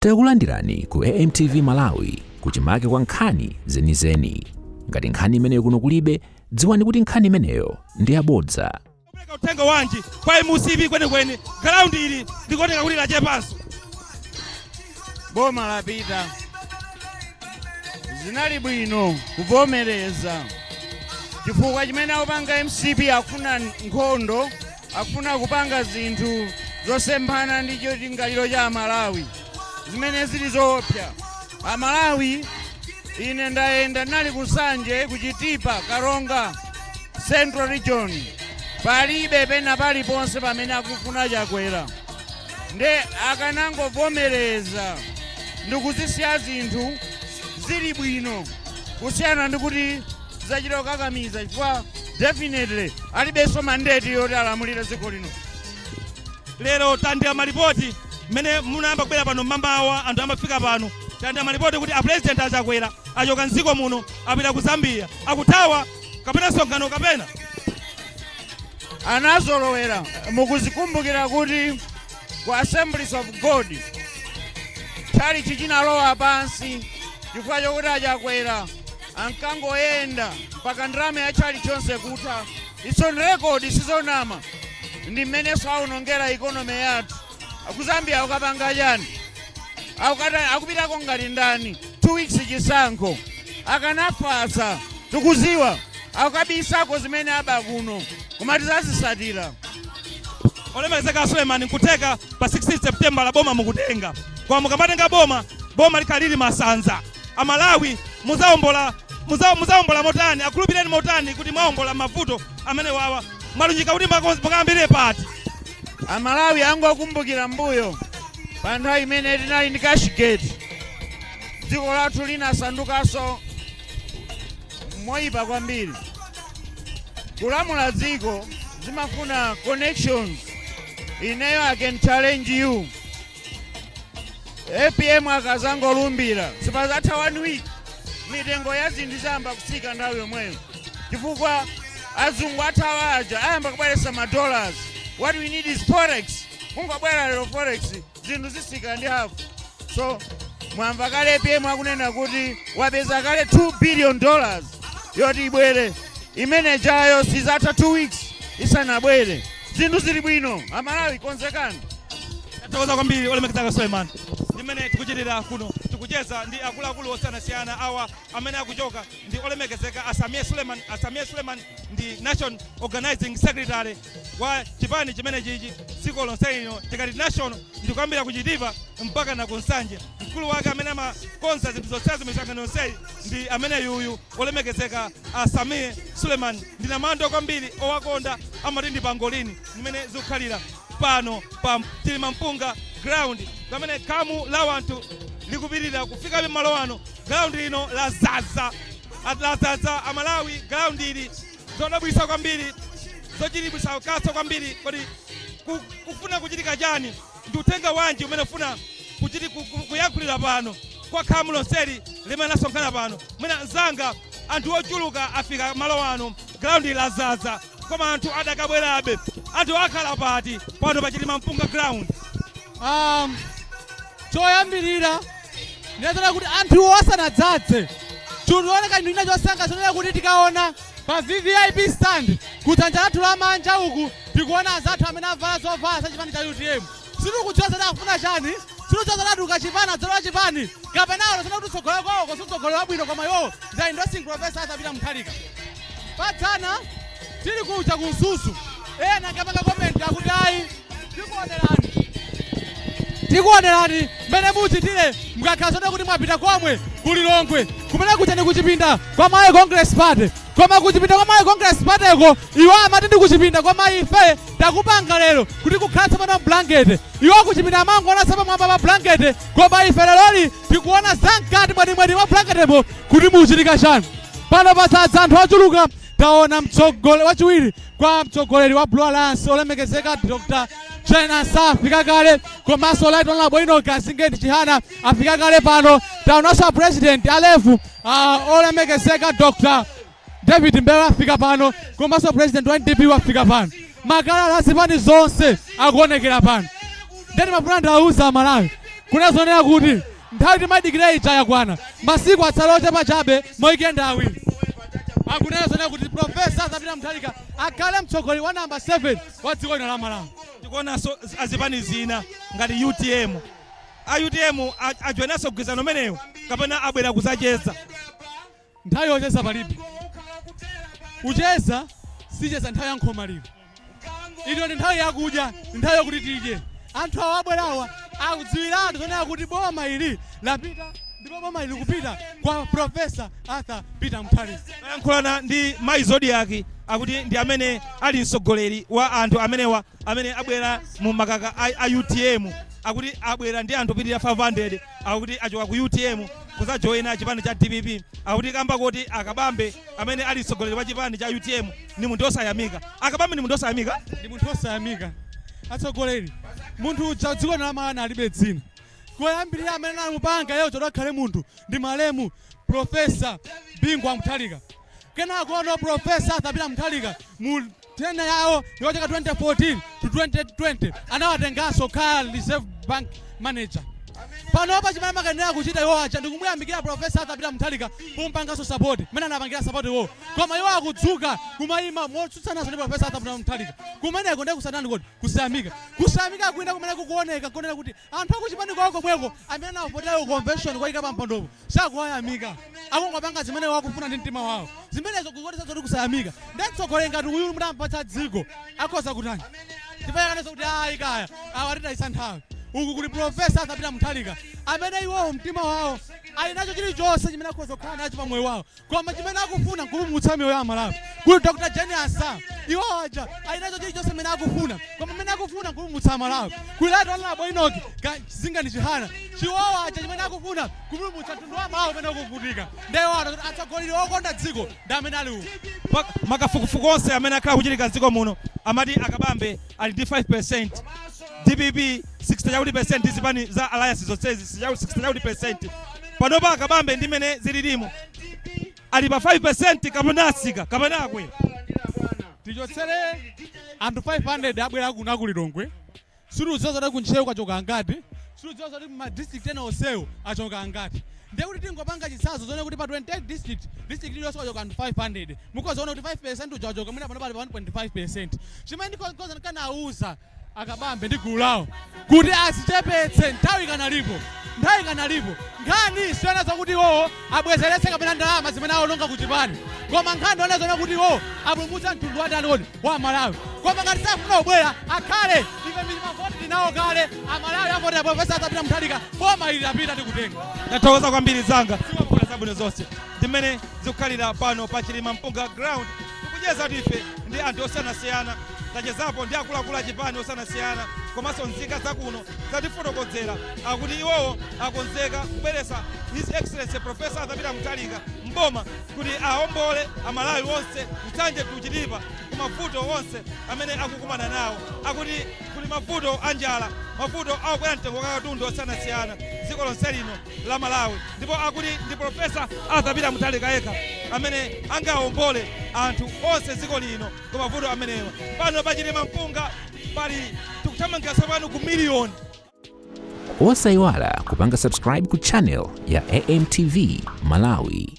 Takulandirani ku AMTV Malawi kuchimake kwa nkhani zenizeni. Ngati nkhani imeneyo kuno kulibe, dziwani kuti nkhani imeneyo ndi yabodza. Utenga wanji kwa musibi kwenikweni ground ili ndikoteka kuti lachepanso. Boma lapita zinali bwino kuvomereza chifukwa chimene akupanga MCP akufuna nkhondo, akufuna kupanga zinthu zosemphana ndi cholingaliro cha Malawi zimene zili zoopsa. Amalawi ine ndayenda nali kusanje kuchitipa Karonga Central Region, palibe pena paliponse pamene akufuna chakwera. Nde akanangovomereza ndikuzisiya zinthu zili bwino kusiyana ndikuti zachita kakamiza, chifukwa definitely alibenso mandate yoti alamulire dziko lino. Lero tandira malipoti mene munayamba kubwera pano mmamawa anthu amafika pano, tandira malipoti kuti a president achakwera achoka mdziko muno apita ku Zambia akuthawa kapena songano kapena anazolowera. Mukuzikumbukira kuti ku Assemblies of God chali chinalowa pansi chifukwa chokuti achakwera ankangoyenda mpaka ndrama ya chali chonse kutha. It's on record, sizonama. Ndi mmene saunongera economy yathu. Ku Zambia ukapanga chani akupitako ngati ndani 2 weeks chisankho akanafasa tikuziwa akukabisako zimene aba kuno koma tizazisatira. Olemekezeka Suleiman nkuteka pa 16 September la boma mukutenga kwa mukamatenga boma likalili masanza. Amalawi muzaombola motani, akulupireni motani kuti mwaombola mavuto amene wawa mwalunjika kuti mukambire pati. Amalawi angokumbukira mbuyo pa nthawi imene tinali ndi Cashgate, dziko lathu linasandukanso moyipa kwambiri. Kulamula dziko zimafuna connections. Ineyo I can challenge you. APM akazangolumbira sipazatha 1 week mitengo ya zinthu zayamba kusika nthawi yomweyo, chifukwa azungu athawa aja ayamba kubweretsa $. What we need is forex. Kungabwera lero forex zinthu zisika ndi hafu. So mwamva kale APM akunena kuti wapeza kale $2 billion yoti ibwere, imene jayo sizatha 2 weeks isanabwere. Zinthu zili bwino, Amalawi konzekani. Tatokoza kwambiri Olemekezeka Suleiman. Ndimene tikuchitira kuno tikucheza ndi akuluakulu osiyanasiyana awa amene akuchoka ndi Olemekezeka Asamiya Suleiman ndi National Organizing Secretary wa chipani chimene chichi dziko lonse ino tikati national ndikuyambira kuchitipa mpaka na kunsanje. Mkulu wake amene amakonza zinthu zonse misangano yonseyi ndi amene yuyu Olemekezeka Asamiya Suleiman. Ndina mando kwambiri owakonda amati ndi pangolini zimene zikukhalira pano pa Chilimampunga ground pamene khamu la wanthu likupirira kufika malo ano. Ground ino lazaza Amalawi. Ground ili zodabwisa kwambiri, zochitibwisa kaso kwambiri. Kodi kufuna kuchitika chani ndi uthenga wanji umene ufuna kuyankhulira pano kwa khamu lonseli limene lasonkhana pano? Mwina nzanga anthu ochuluka afika malo ano, ground lazaza koma anthu adakabwerabe, anthu akhala pati pano pa Chilimampunga ground. Choyambirira ndinazana kuti anthu osanadzadze chioneka ndina chosanga sonera kuti tikaona pa VVIP stand kudzanja lathu lamanja uku tikuona azathu amene avala zovala za chipani cha UTM. Sitikudziwa zati akufuna chani, sitikudziwa zati ukachipani adzalowa chipani kapenalo zina kuti utsogolera kwawo kusitsogolera bwino koma yo ndi endorsing professor azapita muthalika. Padzana tili kucha kunsusu ena kapanga comment akuti ayi tikuonerani mmene muchitire mukakhala zoti kuti mwapita komwe kuli Longwe kumene kucha ndi kuchipinda kwa Malawi Congress Party. Koma kuchipinda kwa Malawi Congress Party iwo amati ndi kuchipinda kwa ife takupanga lero kuti kukhala tsopano blanket. Iwo kuchipinda amangoona tsopano mwamba pa blanket, koma ife leloli tikuona zamkati mwenimweni mwa blanketepo kuti muchitika chani. Pano pasadza anthu ochuluka. Taona mtsogoleri wachiwiri kwa mtsogoleri wa Blue Alliance Olemekezeka Dr. Chena afika kale, komanso Light Honorable Enoch Asingeni Chihana afika kale pano. Taonanso president alefu Olemekezeka Dr. David Mbewe afika pano, komanso president wa NDP wafika pano. Makala lazipani zonse akuonekera pano. Ndeni mafuna ndauza Malawi kunazonera kuti nthawi timadikira ija yakwana masiku atsalote pachabe moikenda awiri. Akunazonera kuti Profesa Arthur Mutharika akhale mtsogoleri wa namba 7 wa dziko lino la Malawi. Tikuonanso azipani zina ngati UTM. UTM ajoinaso kugwirizano umenewu kapena abwera kuzacheza. Nthawi yocheza palibe. Ucheza sicheza nthawi ya nkhomaliro. Ino ndi nthawi yakudya, nthawi yokuti tidye. Anthu awo abwerawa akudziwiratu zonena kuti boma ili lapita ndipo boma ili kupita kwa Profesa Arthur Peter Mutharika. Ayankhulana ndi Mai Zodiac akuti ndi amene ali mtsogoleri wa anthu amenewa amene abwera mu makaka a UTM. Akuti abwera ndi anthu pitirira 500 akuti achoka ku UTM kuzajoina chipani cha DPP. Akuti kamba kuti Akabambe amene ali mtsogoleri wa chipani cha UTM ni munthu osayamika. Akabambe ni munthu osayamika? Ndi munthu osayamika. Atsogoleri munthu uja dziko la Malawi alibe dzina. Kuyambirira amene anamupanga yeo chodakhale munthu ndi malemu Profesa Bingwa Mutharika. Kenako ono Profesa Arthur Peter Mutharika mu tena yawo yochaka 2014 to 2020 anawatenganso khala Reserve Bank manager. Panopa chimene makanena kuchita iwo acha ndikumuyamikira Profesa Arthur Peter Mutharika pompanganso support mene anapangira support iwo. Koma iwo akudzuka kumayima motsutsanaso ndi Profesa Arthur Peter Mutharika. Kumeneko ndi kusanani kodi kusayamika. Kusayamika kuenda kumene kukuoneka konena kuti anthu akuchipani kwawo komweko amene anavotayo convention kwayika pampondopo sakuwayamika. Akungopanga zimene wakufuna ndi mtima wawo. Zimenezo kukonesa zoti kusayamika. Ndetsogolera ngati uyu mutampatsa dziko akhoza kutani. Tipayakanso kuti kaya awatita isanthawi. Uku kuli Profesa Arthur Peter Mutharika amene iwowo mtima wawo ali nacho chilichonse chimene akhoza kukhala nacho pa moyo wawo. Koma chimene akufuna kupulumutsa miyoyo ya Malawi. Kuli Dr. Genius iwo aja ali nacho chilichonse chimene akufuna. Koma chimene akufuna kupulumutsa Malawi. Kuli Lato Honorable Enoch Zingani Chihana chiwowo aja chimene akufuna kupulumutsa mtundu wa Malawi umene ukuvutika. Ndewo atsogoleri okonda dziko ndi amene ali uku. Makafukufuku onse amene akhala kuchitika dziko muno amati Akabambe ali ndi 5%. DPP 60% ndizipani za alliance zonsezi 60%. Panopa Akabambe ndimene zililimo ali pa 5% kapanasika kapanakwera. Tichotsere anthu 500 abwera kuno kulilongwe. Siruzoza kunchewu kwachoka ngati. Siruzoza kuti ma district ena onsewo achoka ngati. Ndekuti tingopanga chitsanzo zone kuti pa 28 district iliyonse kwachoka anthu 500. Mukozaona kuti 5% ujachoka mwina panopa 1.5%. Chimene ndikoza ndikanauza Akabambe ndi gulu lawo kuti asichepetse nthawi kanalipo. Nkhani siona zakuti iwowo abwezeretse kapena ndalama zimene awononga kuchipani. Koma nkhani ona zona kuti iwowo apulumutsa mtundu watani wa Malawi. Koma ngati safuna kubwera akhale ife mavoti tinawo kale Amalawi avotera Profesa Arthur Peter Mutharika boma ili lapita tikutenga. Ndathokoza kwambiri zanga zikupula zabwino zonse ndimene zikukhalira pano pa Chilima Mpunga ground. Tikucheza kuti ife ndi anthu osiyanasiyana tachezapo ndi akuluakulu achipani osiyanasiyana komanso nzika zakuno zatifotokozera akuti iwowo akonzeka kubweretsa His Excellency Profesa Arthur Peter Mutharika mboma kuti awombole Amalawi onse kusanje tuchitipa kumavuto onse amene akukumana nawo. Akuti kuli mavuto anjala, mavuto akwera mtengo katundu osiyanasiyana dziko lonse lino la Malawi. Ndipo akuti ndi Profesa Arthur Peter Mutharika yekha amene angawombole anthu onse dziko lino ku mavuto amenewa. Pano pa Chilima Mpunga pali tikuthamangira tsopano ku miliyoni. Osayiwala kupanga subscribe ku channel ya AMTV Malawi.